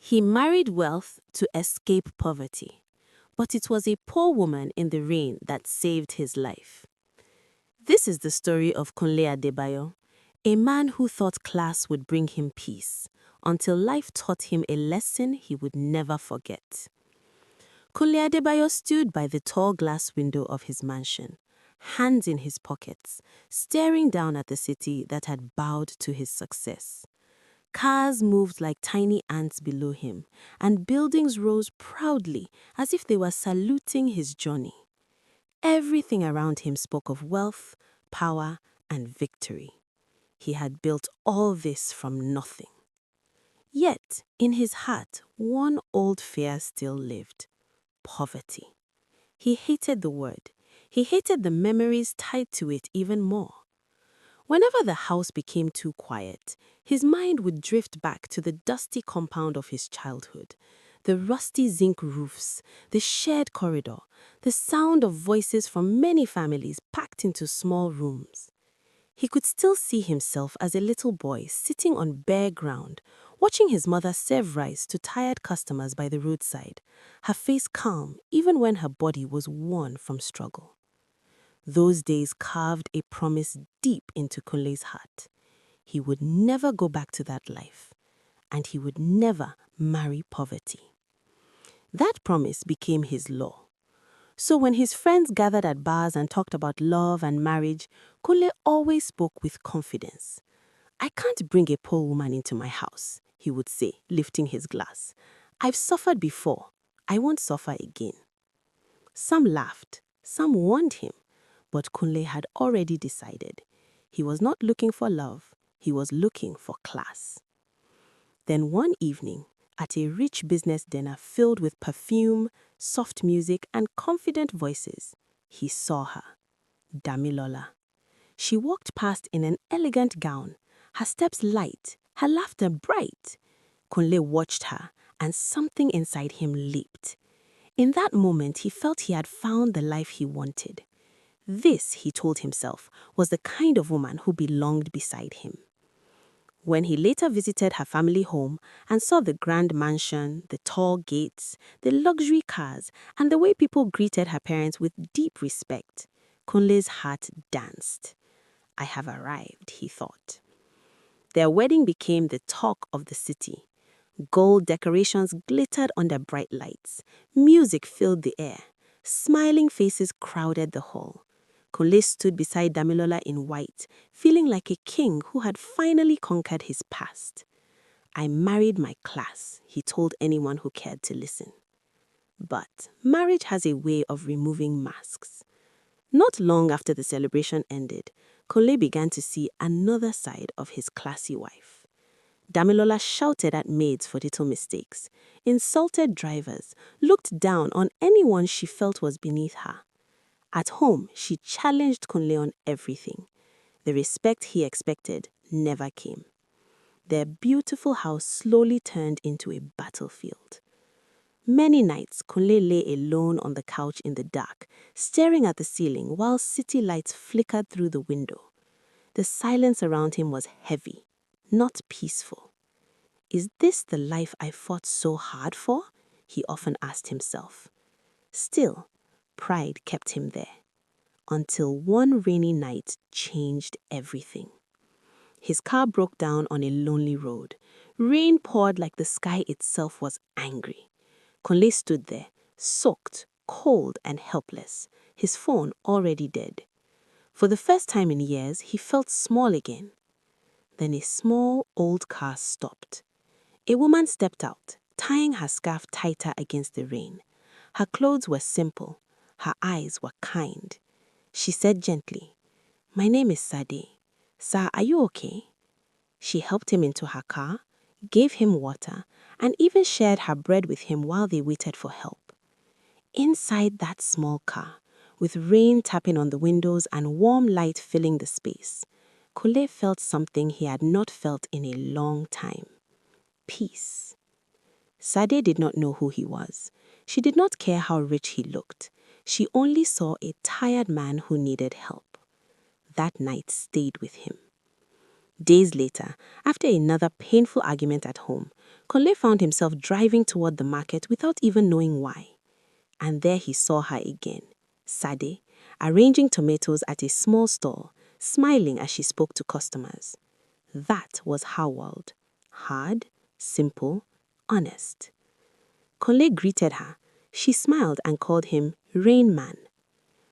He married wealth to escape poverty, but it was a poor woman in the rain that saved his life. This is the story of Kunle Adebayo, a man who thought class would bring him peace, until life taught him a lesson he would never forget. Kunle Adebayo stood by the tall glass window of his mansion, hands in his pockets, staring down at the city that had bowed to his success. Cars moved like tiny ants below him, and buildings rose proudly as if they were saluting his journey. Everything around him spoke of wealth, power, and victory. He had built all this from nothing. Yet, in his heart, one old fear still lived: poverty. He hated the word. He hated the memories tied to it even more. Whenever the house became too quiet, his mind would drift back to the dusty compound of his childhood, the rusty zinc roofs, the shared corridor, the sound of voices from many families packed into small rooms. He could still see himself as a little boy sitting on bare ground, watching his mother serve rice to tired customers by the roadside, her face calm even when her body was worn from struggle. Those days carved a promise deep into Kunle's heart. He would never go back to that life, and he would never marry poverty. That promise became his law. So when his friends gathered at bars and talked about love and marriage, Kunle always spoke with confidence. "I can't bring a poor woman into my house," he would say, lifting his glass. "I've suffered before. I won't suffer again." Some laughed, some warned him, but Kunle had already decided. He was not looking for love, he was looking for class. Then one evening, at a rich business dinner filled with perfume, soft music, and confident voices, he saw her, Damilola. She walked past in an elegant gown, her steps light, her laughter bright. Kunle watched her, and something inside him leaped. In that moment, he felt he had found the life he wanted. This, he told himself, was the kind of woman who belonged beside him. When he later visited her family home and saw the grand mansion, the tall gates, the luxury cars, and the way people greeted her parents with deep respect, Kunle's heart danced. "I have arrived," he thought. Their wedding became the talk of the city. Gold decorations glittered under bright lights. Music filled the air. Smiling faces crowded the hall. Kunle stood beside Damilola in white, feeling like a king who had finally conquered his past. "I married my class," he told anyone who cared to listen. But marriage has a way of removing masks. Not long after the celebration ended, Kunle began to see another side of his classy wife. Damilola shouted at maids for little mistakes, insulted drivers, looked down on anyone she felt was beneath her. At home, she challenged Kunle on everything. The respect he expected never came. Their beautiful house slowly turned into a battlefield. Many nights, Kunle lay alone on the couch in the dark, staring at the ceiling while city lights flickered through the window. The silence around him was heavy, not peaceful. "Is this the life I fought so hard for?" he often asked himself. Still, pride kept him there, until one rainy night changed everything. His car broke down on a lonely road. Rain poured like the sky itself was angry. Kunle stood there, soaked, cold, and helpless, his phone already dead. For the first time in years, he felt small again. Then a small, old car stopped. A woman stepped out, tying her scarf tighter against the rain. Her clothes were simple. Her eyes were kind. She said gently, "My name is Sade. Sir, are you okay?" She helped him into her car, gave him water, and even shared her bread with him while they waited for help. Inside that small car, with rain tapping on the windows and warm light filling the space, Kunle felt something he had not felt in a long time: peace. Sade did not know who he was. She did not care how rich he looked. She only saw a tired man who needed help. That night stayed with him. Days later, after another painful argument at home, Kunle found himself driving toward the market without even knowing why. And there he saw her again, Sade, arranging tomatoes at a small stall, smiling as she spoke to customers. That was her world. Hard, simple, honest. Kunle greeted her. She smiled and called him Rain Man.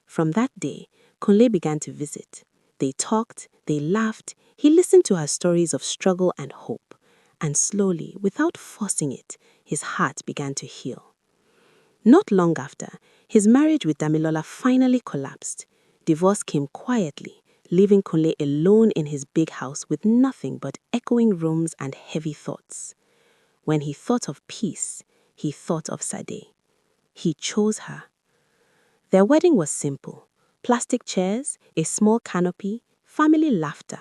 From that day, Kunle began to visit. They talked, they laughed, he listened to her stories of struggle and hope. And slowly, without forcing it, his heart began to heal. Not long after, his marriage with Damilola finally collapsed. Divorce came quietly, leaving Kunle alone in his big house with nothing but echoing rooms and heavy thoughts. When he thought of peace, he thought of Sade. He chose her. Their wedding was simple. Plastic chairs, a small canopy, family laughter.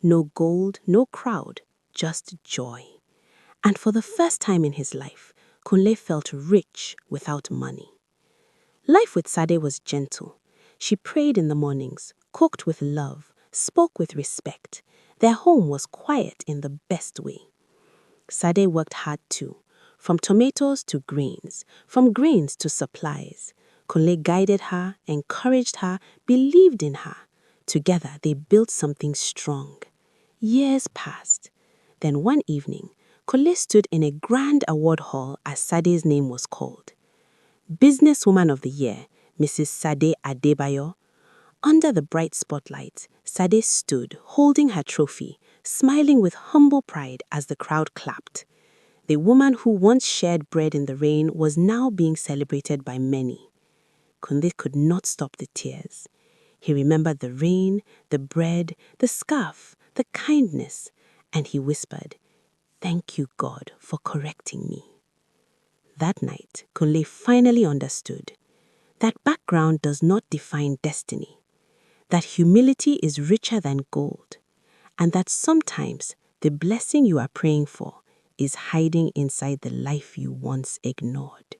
No gold, no crowd, just joy. And for the first time in his life, Kunle felt rich without money. Life with Sade was gentle. She prayed in the mornings, cooked with love, spoke with respect. Their home was quiet in the best way. Sade worked hard too, from tomatoes to grains, from grains to supplies. Kunle guided her, encouraged her, believed in her. Together they built something strong. Years passed. Then one evening, Kunle stood in a grand award hall as Sade's name was called. Businesswoman of the Year, Mrs. Sade Adebayo. Under the bright spotlight, Sade stood, holding her trophy, smiling with humble pride as the crowd clapped. The woman who once shared bread in the rain was now being celebrated by many. Kunle could not stop the tears. He remembered the rain, the bread, the scarf, the kindness, and he whispered, "Thank you, God, for correcting me." That night, Kunle finally understood that background does not define destiny, that humility is richer than gold, and that sometimes the blessing you are praying for is hiding inside the life you once ignored.